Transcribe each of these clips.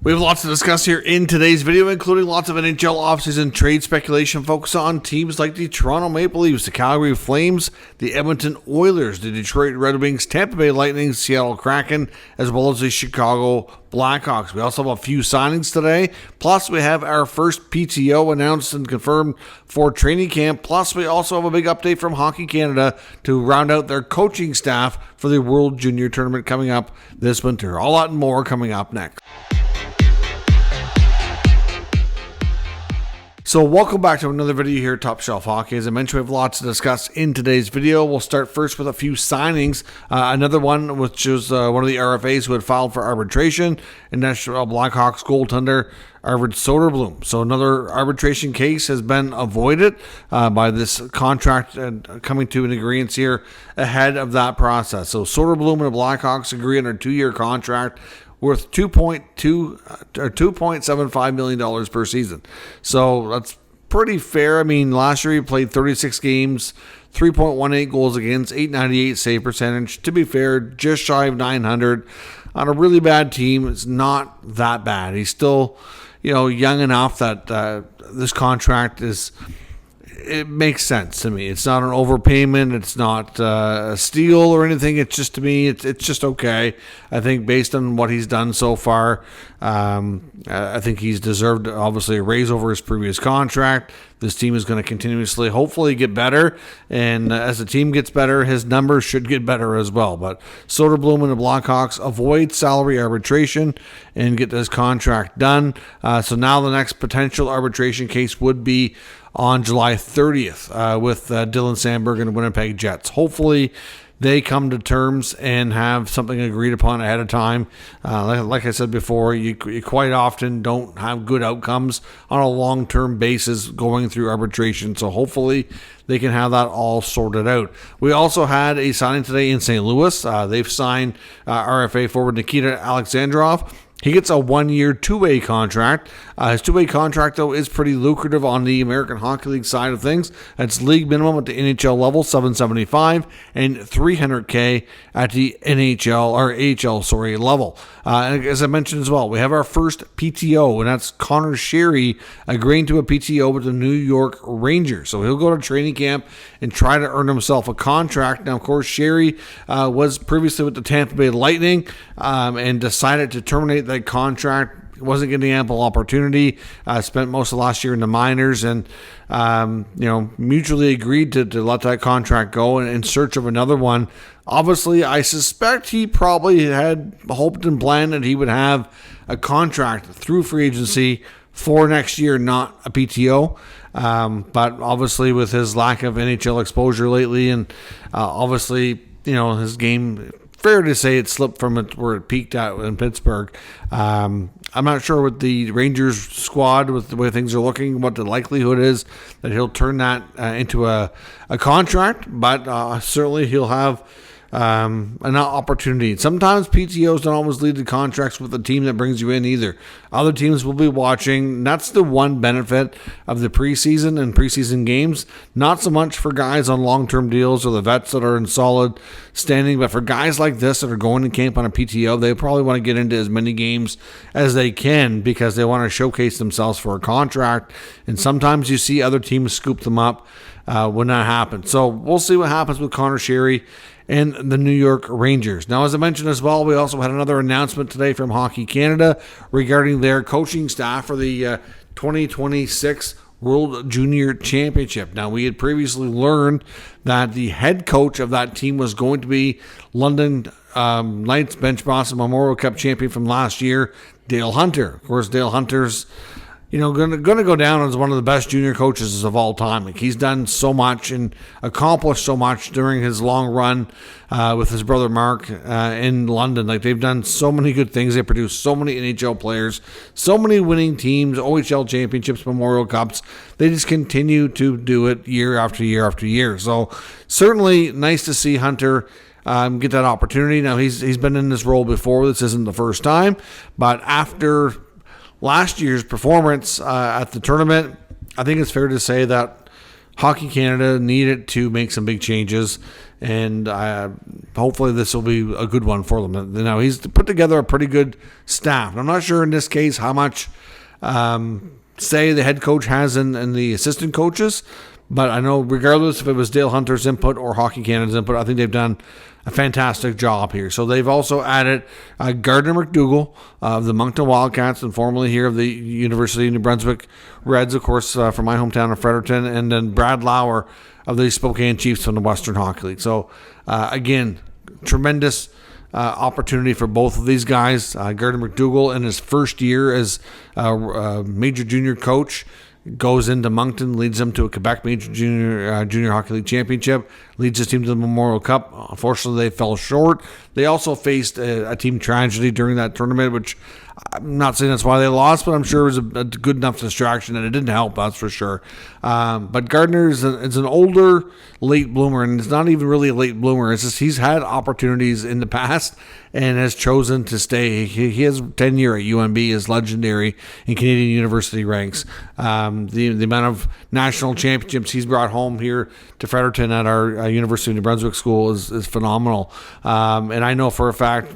We have lots to discuss here in today's video, including lots of NHL offseason trade speculation, focus on teams like the Toronto Maple Leafs, the Calgary Flames, the Edmonton Oilers, the Detroit Red Wings, Tampa Bay Lightning, Seattle Kraken, as well as the Chicago Blackhawks. We also have a few signings today, plus we have our first PTO announced and confirmed for training camp, plus we also have a big update from Hockey Canada to round out their coaching staff for the World Junior Tournament coming up this winter. All that and more coming up next. So welcome back to another video here at Top Shelf Hockey. As I mentioned, we have lots to discuss in today's video. We'll start first with a few signings. Another one, which is one of the RFAs who had filed for arbitration, and National Blackhawks goaltender Arnold Sodorblom. So another arbitration case has been avoided by this contract coming to an agreement here ahead of that process. So Sodorblom and the Blackhawks agree on a 2-year contract worth $2.75 million per season. So that's pretty fair. I mean, last year he played 36 games, 3.18 goals against, .898 save percentage. To be fair, just shy of 900 on a really bad team. It's not that bad. He's still, young enough that this contract it makes sense to me. It's not an overpayment. It's not a steal or anything. It's just, to me, it's just okay. I think based on what he's done so far, I think he's deserved, obviously, a raise over his previous contract. This team is going to continuously, hopefully, get better. And as the team gets better, his numbers should get better as well. But Sodorblom and the Blackhawks avoid salary arbitration and get this contract done. So now the next potential arbitration case would be on July 30th with Dylan Sandberg and the Winnipeg Jets. Hopefully, they come to terms and have something agreed upon ahead of time. Like I said before, you quite often don't have good outcomes on a long-term basis going through arbitration. So hopefully they can have that all sorted out. We also had a signing today in St. Louis. They've signed RFA forward Nikita Alexandrov. He gets a 1-year, 2-way contract. His 2-way contract, though, is pretty lucrative on the American Hockey League side of things. It's league minimum at the NHL level, $775, and $300K at the NHL or AHL level. And as I mentioned as well, we have our first PTO, and that's Connor Sheary agreeing to a PTO with the New York Rangers. So he'll go to training camp and try to earn himself a contract. Now, of course, Sheary was previously with the Tampa Bay Lightning and decided to terminate that contract. Wasn't getting ample opportunity. Spent most of last year in the minors, and mutually agreed to let that contract go and in search of another one. Obviously, I suspect he probably had hoped and planned that he would have a contract through free agency for next year, not a PTO. But obviously, with his lack of NHL exposure lately, and obviously, his game, fair to say it slipped from where it peaked out in Pittsburgh. I'm not sure with the Rangers squad, with the way things are looking, what the likelihood is that he'll turn that into a contract, but certainly he'll have an opportunity. Sometimes PTOs don't always lead to contracts with the team that brings you in either. Other teams will be watching. That's the one benefit of the preseason and preseason games. Not so much for guys on long-term deals or the vets that are in solid standing, but for guys like this that are going to camp on a PTO, they probably want to get into as many games as they can because they want to showcase themselves for a contract. And sometimes you see other teams scoop them up when that happens. So we'll see what happens with Connor Sheary and the New York Rangers. Now, as I mentioned as well, we also had another announcement today from Hockey Canada regarding their coaching staff for the 2026 World Junior Championship. Now, we had previously learned that the head coach of that team was going to be London Knights bench boss and Memorial Cup champion from last year, Dale Hunter. Of course, Dale Hunter's going to go down as one of the best junior coaches of all time. Like, he's done so much and accomplished so much during his long run with his brother Mark in London. Like, they've done so many good things. They produced so many NHL players, so many winning teams, OHL championships, Memorial Cups. They just continue to do it year after year after year. So certainly nice to see Hunter get that opportunity. Now, he's been in this role before. This isn't the first time, but after last year's performance at the tournament, I think it's fair to say that Hockey Canada needed to make some big changes, and hopefully this will be a good one for them. Now, he's put together a pretty good staff. And I'm not sure in this case how much say the head coach has in the assistant coaches, but I know regardless if it was Dale Hunter's input or Hockey Canada's input, I think they've done a fantastic job here. So they've also added Gardner McDougall of the Moncton Wildcats and formerly here of the University of New Brunswick Reds, of course, from my hometown of Fredericton, and then Brad Lauer of the Spokane Chiefs from the Western Hockey League. So again, tremendous opportunity for both of these guys. Gardner McDougall in his first year as major junior coach goes into Moncton, leads them to a Quebec Major Junior Hockey League championship, leads his team to the Memorial Cup. Unfortunately, they fell short. They also faced a team tragedy during that tournament, which I'm not saying that's why they lost, but I'm sure it was a good enough distraction, and it didn't help, that's for sure. But Gardner is an older late bloomer, and it's not even really a late bloomer. It's just he's had opportunities in the past and has chosen to stay. He has tenure at UNB is legendary in Canadian university ranks. The amount of national championships he's brought home here to Fredericton at our University of New Brunswick school is phenomenal. And I know for a fact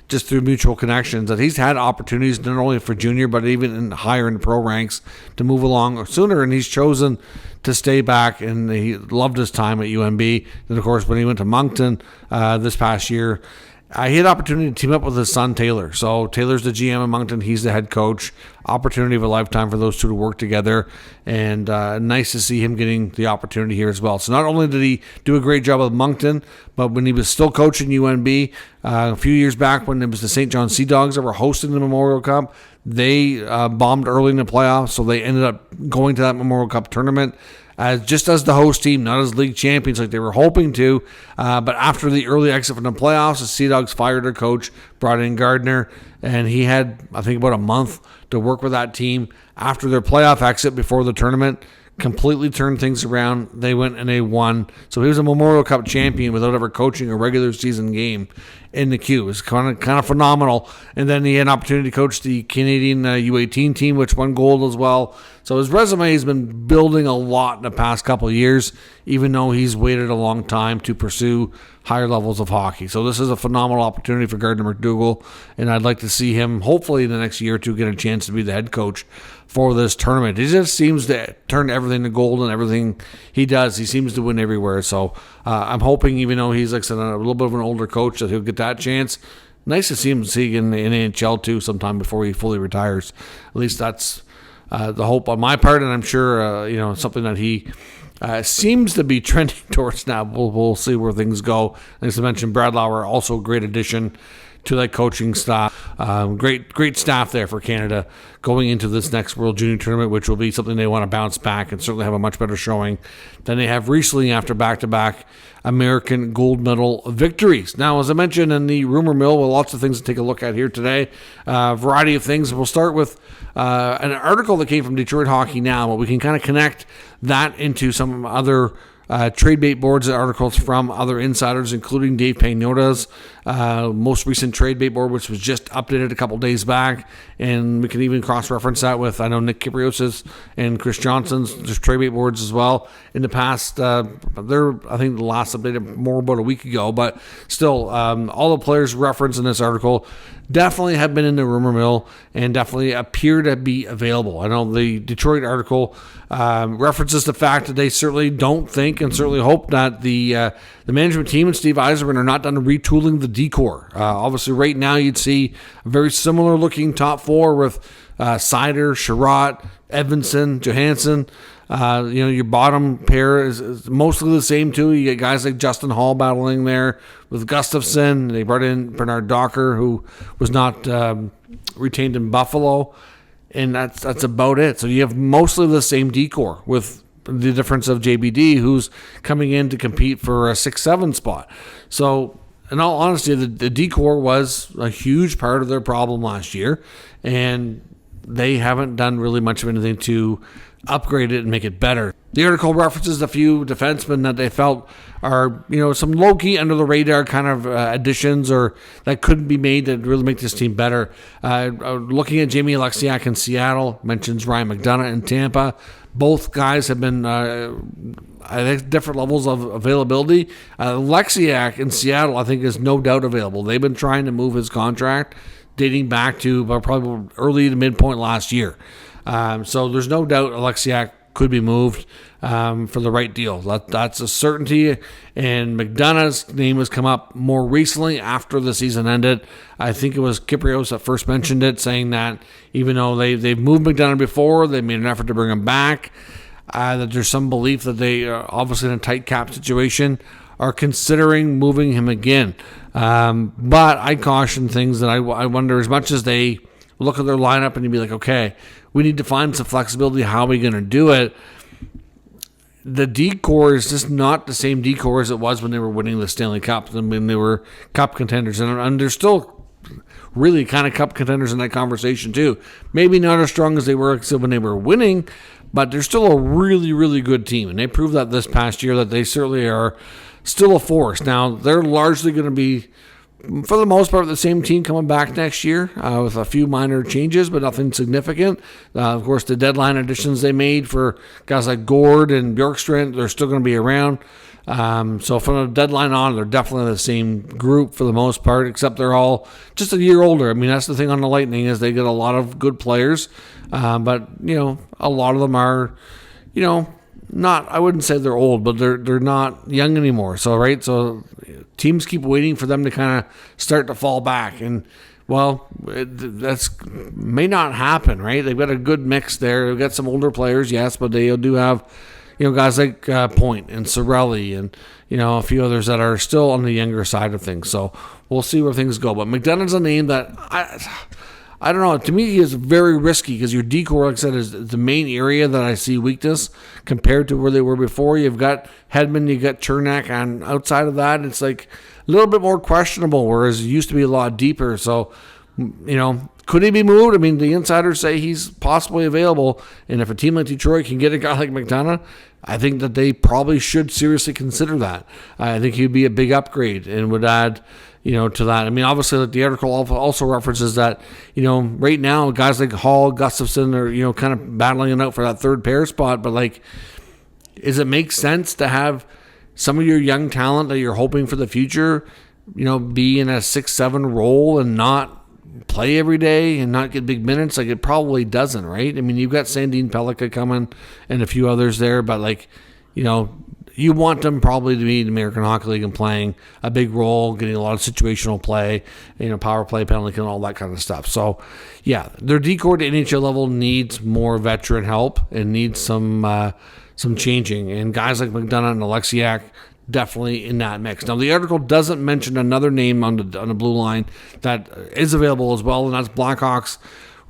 just through mutual connections that he's had opportunities not only for junior but even higher in the pro ranks to move along sooner, and he's chosen to stay back, and he loved his time at UNB. And of course when he went to Moncton this past year, he had opportunity to team up with his son Taylor. So Taylor's the GM in Moncton, he's the head coach. Opportunity of a lifetime for those two to work together, and nice to see him getting the opportunity here as well. So not only did he do a great job with Moncton, but when he was still coaching UNB a few years back when it was the St. John Sea Dogs that were hosting the Memorial Cup, they bombed early in the playoffs, so they ended up going to that Memorial Cup tournament just as the host team, not as league champions like they were hoping to. But after the early exit from the playoffs, the Sea Dogs fired their coach, brought in Gardner, and he had, I think, about a month to work with that team. After their playoff exit before the tournament, completely turned things around. They went and they won. So he was a Memorial Cup champion without ever coaching a regular season game in the queue. It was kind of phenomenal. And then he had an opportunity to coach the Canadian U18 team, which won gold as well. So his resume has been building a lot in the past couple of years, even though he's waited a long time to pursue higher levels of hockey. So this is a phenomenal opportunity for Gardner McDougall, and I'd like to see him, hopefully in the next year or two, get a chance to be the head coach for this tournament. He just seems to turn everything to gold, and everything he does, he seems to win everywhere. So I'm hoping, even though he's, like I said, a little bit of an older coach, that he'll get that chance. Nice to see him in the NHL too sometime before he fully retires. At least that's the hope on my part, and I'm sure something that he seems to be trending towards now. We'll see where things go. As I mentioned, Brad Lauer, also a great addition to that coaching staff. Great staff there for Canada going into this next World Junior Tournament, which will be something they want to bounce back and certainly have a much better showing than they have recently after back-to-back American gold medal victories. Now, as I mentioned in the rumor mill, well, lots of things to take a look at here today. Variety of things. We'll start with an article that came from Detroit Hockey Now, but we can kind of connect that into some other trade bait boards and articles from other insiders, including Dave Pagnotta's most recent trade bait board, which was just updated a couple days back. And we can even cross-reference that with, I know, Nick Kiprios's and Chris Johnson's trade bait boards as well. In the past, I think the last updated more about a week ago, but still, all the players referenced in this article definitely have been in the rumor mill and definitely appear to be available. I know the Detroit article references the fact that they certainly don't think and certainly hope that the management team and Steve Yzerman are not done retooling the D-core. Obviously, right now you'd see a very similar looking top four with Seider, Sherratt, Edvinsson, Johansson. Your bottom pair is mostly the same too. You get guys like Justin Hall battling there with Gustafsson. They brought in Bernard Docker, who was not retained in Buffalo, and that's about it. So you have mostly the same decor, with the difference of JBD, who's coming in to compete for a 6-7 spot. So in all honesty, the decor was a huge part of their problem last year, and they haven't done really much of anything to upgrade it and make it better. The article references a few defensemen that they felt are, some low-key under-the-radar kind of additions or that couldn't be made to really make this team better. Looking at Jamie Alexiak in Seattle, mentions Ryan McDonagh in Tampa. Both guys have been, I think, different levels of availability. Alexiak in Seattle, I think, is no doubt available. They've been trying to move his contract dating back to probably early to midpoint last year. So there's no doubt Alexiak could be moved for the right deal. That's a certainty. And McDonagh's name has come up more recently after the season ended. I think it was Kyprios that first mentioned it, saying that even though they've moved McDonagh before, they made an effort to bring him back, that there's some belief that they are obviously in a tight cap situation, are considering moving him again. But I caution things that I wonder, as much as they look at their lineup and you'd be like, okay, we need to find some flexibility. How are we going to do it? The D-core is just not the same D-core as it was when they were winning the Stanley Cup and when they were cup contenders. And they're still really kind of cup contenders in that conversation too. Maybe not as strong as they were when they were winning, but they're still a really, really good team. And they proved that this past year that they certainly are still a force. Now, they're largely going to be, for the most part, the same team coming back next year with a few minor changes, but nothing significant. Of course, the deadline additions they made for guys like Gord and Bjorkstrand, they're still going to be around. So from the deadline on, they're definitely the same group for the most part, except they're all just a year older. I mean, that's the thing on the Lightning is they get a lot of good players, but, a lot of them are, not, I wouldn't say they're old, but they're not young anymore. So, right. So teams keep waiting for them to kind of start to fall back. And that's may not happen, right? They've got a good mix there. They've got some older players. Yes. But they do have, guys like Point and Sorelli and, a few others that are still on the younger side of things. So we'll see where things go. But McDonough's a name that I don't know. To me, he is very risky because your D-core, like I said, is the main area that I see weakness compared to where they were before. You've got Hedman, you've got Chernak, and outside of that, it's like a little bit more questionable, whereas it used to be a lot deeper. So, could he be moved? I mean, the insiders say he's possibly available, and if a team like Detroit can get a guy like McDonagh, I think that they probably should seriously consider that. I think he'd be a big upgrade and would add, to that. I mean, obviously, the article also references that, right now, guys like Hall, Gustafsson are, kind of battling it out for that third pair spot. But, does it make sense to have some of your young talent that you're hoping for the future, be in a 6-7 role and not play every day and not get big minutes? It probably doesn't, right? I mean, you've got Sandin Pellikka coming and a few others there, but you want them probably to be in the American Hockey League and playing a big role, getting a lot of situational play, power play, penalty kill, and all that kind of stuff. So, yeah, their D-core to NHL level needs more veteran help and needs some changing. And guys like McDonagh and Alexiak definitely in that mix. Now, the article doesn't mention another name on the blue line that is available as well, and that's Blackhawks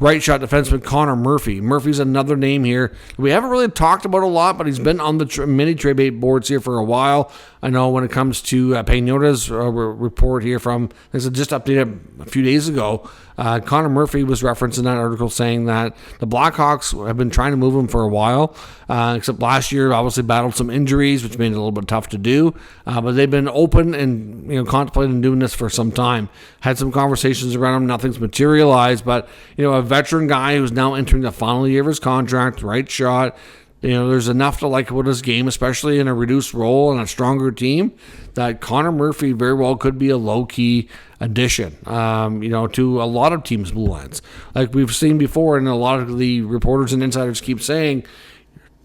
right shot defenseman Connor Murphy. Murphy's another name here we haven't really talked about a lot, but he's been on the mini trade bait boards here for a while. I know when it comes to Pagnotta's report here from, this is just updated a few days ago, Connor Murphy was referenced in that article saying that the Blackhawks have been trying to move him for a while, except last year obviously battled some injuries, which made it a little bit tough to do, but they've been open and contemplating doing this for some time. Had some conversations around him, nothing's materialized, but a veteran guy who's now entering the final year of his contract, right shot, there's enough to like about his game, especially in a reduced role and a stronger team, that Connor Murphy very well could be a low-key addition, to a lot of teams' blue lines. Like we've seen before, and a lot of the reporters and insiders keep saying,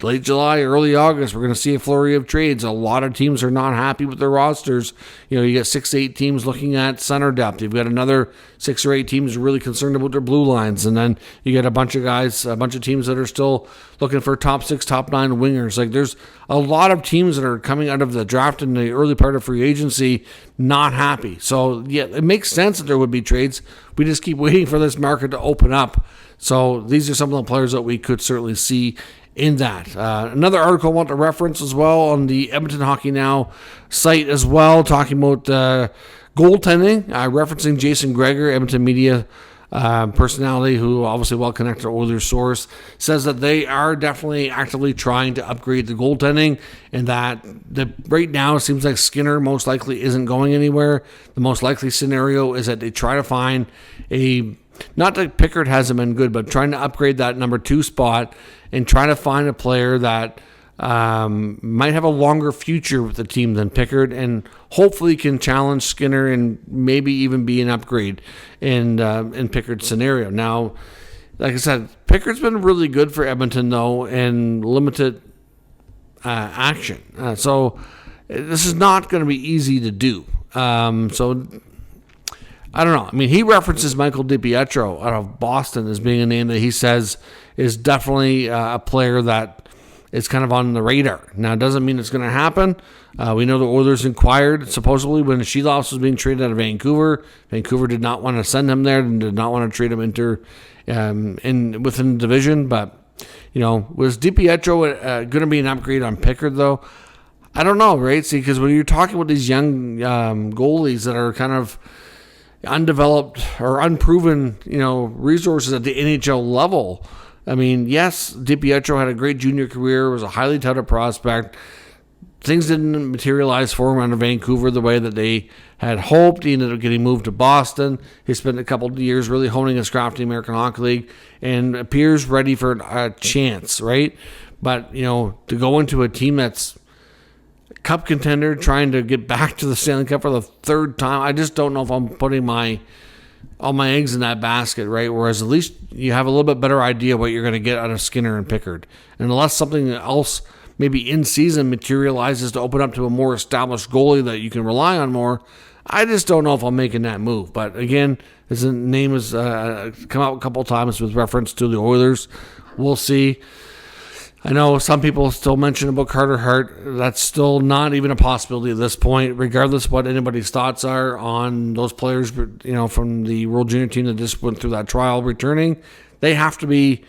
late July, early August, we're going to see a flurry of trades. A lot of teams are not happy with their rosters. You got 6 to 8 teams looking at center depth. You've got another 6 or 8 teams really concerned about their blue lines. And then you get a bunch of teams that are still looking for top 6, top 9 wingers. There's a lot of teams that are coming out of the draft in the early part of free agency not happy. So, yeah, it makes sense that there would be trades. We just keep waiting for this market to open up. So these are some of the players that we could certainly see in that. Another article I want to reference as well on the Edmonton Hockey Now site as well, talking about goaltending, referencing Jason Gregor, Edmonton media personality who obviously well-connected Oilers source, says that they are definitely actively trying to upgrade the goaltending, and that right now it seems like Skinner most likely isn't going anywhere. The most likely scenario is that they try to find not that Pickard hasn't been good, but trying to upgrade that number 2 spot and try to find a player that might have a longer future with the team than Pickard, and hopefully can challenge Skinner and maybe even be an upgrade in Pickard's scenario. Now, like I said, Pickard's been really good for Edmonton though, and limited action. So this is not going to be easy to do. So I don't know. I mean, he references Michael DiPietro out of Boston as being a name that he says is definitely a player that is kind of on the radar. Now, it doesn't mean it's going to happen. We know the Oilers inquired, supposedly, when Sheeloff was being traded out of Vancouver. Vancouver did not want to send him there and did not want to trade him within the division. But, was DiPietro going to be an upgrade on Pickard, though? I don't know, right? See, because when you're talking with these young goalies that are kind of undeveloped or unproven, resources at the NHL level, I mean, yes, DiPietro had a great junior career, was a highly touted prospect. Things didn't materialize for him out of Vancouver the way that they had hoped. He ended up getting moved to Boston. He spent a couple of years really honing his craft in the American Hockey League and appears ready for a chance, right? But, to go into a team that's cup contender, trying to get back to the Stanley Cup for the 3rd time, I just don't know if I'm putting all my eggs in that basket, right? Whereas at least you have a little bit better idea what you're going to get out of Skinner and Pickard. And unless something else maybe in season materializes to open up to a more established goalie that you can rely on more, I just don't know if I'm making that move. But again, his name has come out a couple of times with reference to the Oilers. We'll see. I know some people still mention about Carter Hart. That's still not even a possibility at this point, regardless of what anybody's thoughts are on those players, from the World Junior team that just went through that trial returning. They have to be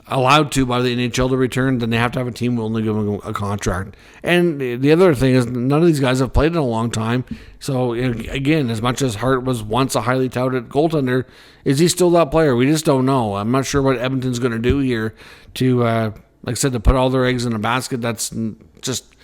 allowed to by the NHL to return. Then they have to have a team willing to give them a contract. And the other thing is none of these guys have played in a long time. So, again, as much as Hart was once a highly touted goaltender, is he still that player? We just don't know. I'm not sure what Edmonton's going to do here to, like I said, to put all their eggs in a basket. That's just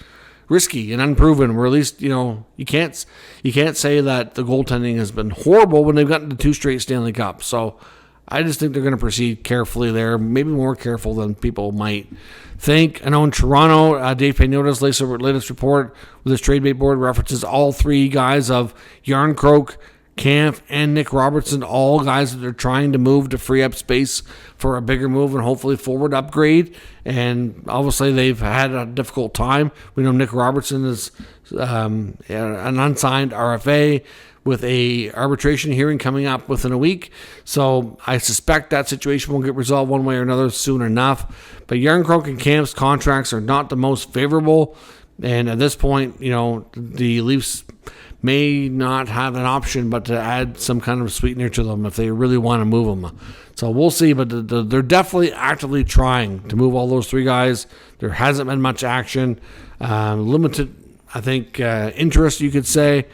risky and unproven. Or at least, you can't say that the goaltending has been horrible when they've gotten to 2 straight Stanley Cups. So I just think they're going to proceed carefully there, maybe more careful than people might think. I know in Toronto, Dave Pagnotta's latest report with his trade bait board references all 3 guys of Yarncroke, Kampf, and Nick Robertson, all guys that they're trying to move to free up space for a bigger move and hopefully forward upgrade. And obviously they've had a difficult time. We know Nick Robertson is an unsigned RFA with a arbitration hearing coming up within a week. So I suspect that situation will get resolved one way or another soon enough. But Yarncroke and Kampf's contracts are not the most favorable. And at this point, the Leafs may not have an option but to add some kind of sweetener to them if they really want to move them. So we'll see, but they're definitely actively trying to move all those 3 guys. There hasn't been much action. Limited, I think, interest, you could say.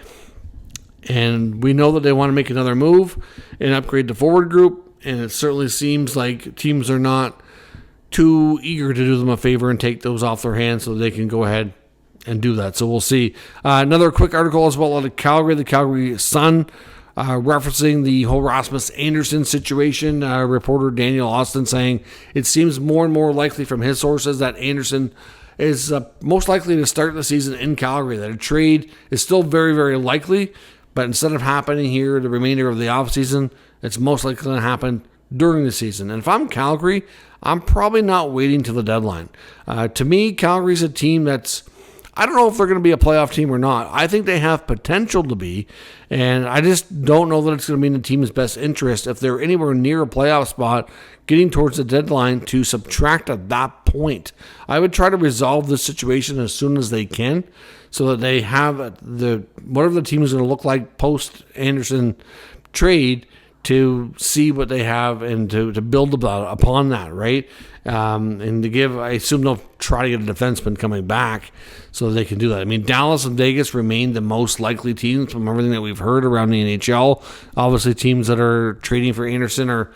And we know that they want to make another move and upgrade the forward group. And it certainly seems like teams are not too eager to do them a favor and take those off their hands so they can go ahead and do that. So we'll see. Another quick article as well out of Calgary, the Calgary Sun, referencing the whole Rasmus Anderson situation. Reporter Daniel Austin saying it seems more and more likely from his sources that Anderson is most likely to start the season in Calgary, that a trade is still very, very likely. But instead of happening here the remainder of the offseason, it's most likely going to happen during the season. And if I'm Calgary, I'm probably not waiting till the deadline. To me, Calgary's a team that's, I don't know if they're going to be a playoff team or not. I think they have potential to be, and I just don't know that it's going to be in the team's best interest if they're anywhere near a playoff spot getting towards the deadline to subtract at that point. I would try to resolve this situation as soon as they can so that they have whatever the team is going to look like post-Anderson trade to see what they have and to build upon that, right? And to give, I assume they'll try to get a defenseman coming back so they can do that. I mean, Dallas and Vegas remain the most likely teams from everything that we've heard around the NHL. Obviously, teams that are trading for Anderson are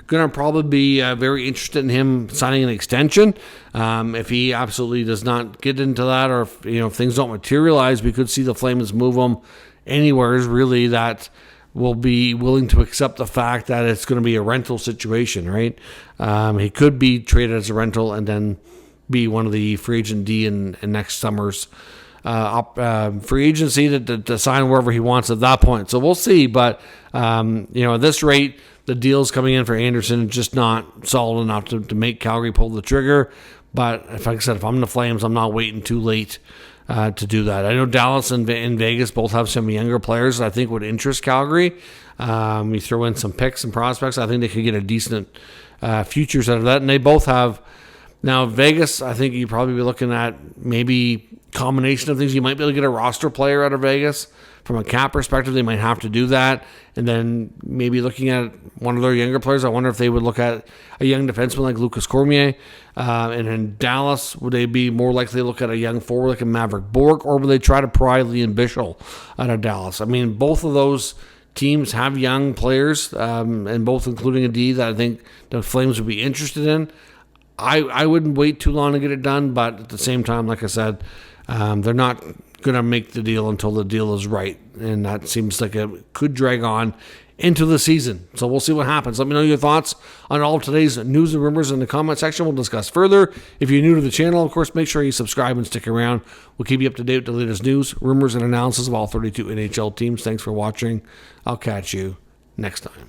going to probably be very interested in him signing an extension. If he absolutely does not get into that, or if things don't materialize, we could see the Flames move him anywhere really that will be willing to accept the fact that it's going to be a rental situation, right? He could be traded as a rental and then be one of the free agent D in next summer's free agency to sign wherever he wants at that point. So we'll see. But, at this rate, the deals coming in for Anderson just not solid enough to make Calgary pull the trigger. But like I said, if I'm the Flames, I'm not waiting too late to do that. I know Dallas and Vegas both have some younger players that I think would interest Calgary. You throw in some picks and prospects, I think they could get a decent futures out of that. And they both have, now Vegas, I think you'd probably be looking at maybe combination of things. You might be able to get a roster player out of Vegas. From a cap perspective, they might have to do that. And then maybe looking at one of their younger players, I wonder if they would look at a young defenseman like Lucas Cormier. And in Dallas, would they be more likely to look at a young forward like a Maverick Bork, or would they try to pry Liam Bichsel out of Dallas? I mean, both of those teams have young players, and both including a D that I think the Flames would be interested in. I wouldn't wait too long to get it done, but at the same time, like I said, they're not going to make the deal until the deal is right, and that seems like it could drag on into the season. So we'll see what happens. Let me know your thoughts on all of today's news and rumors in the comment section. We'll discuss further. If you're new to the channel, of course, make sure you subscribe and stick around. We'll keep you up to date with the latest news, rumors, and analysis of all 32 NHL teams. Thanks for watching. I'll catch you next time.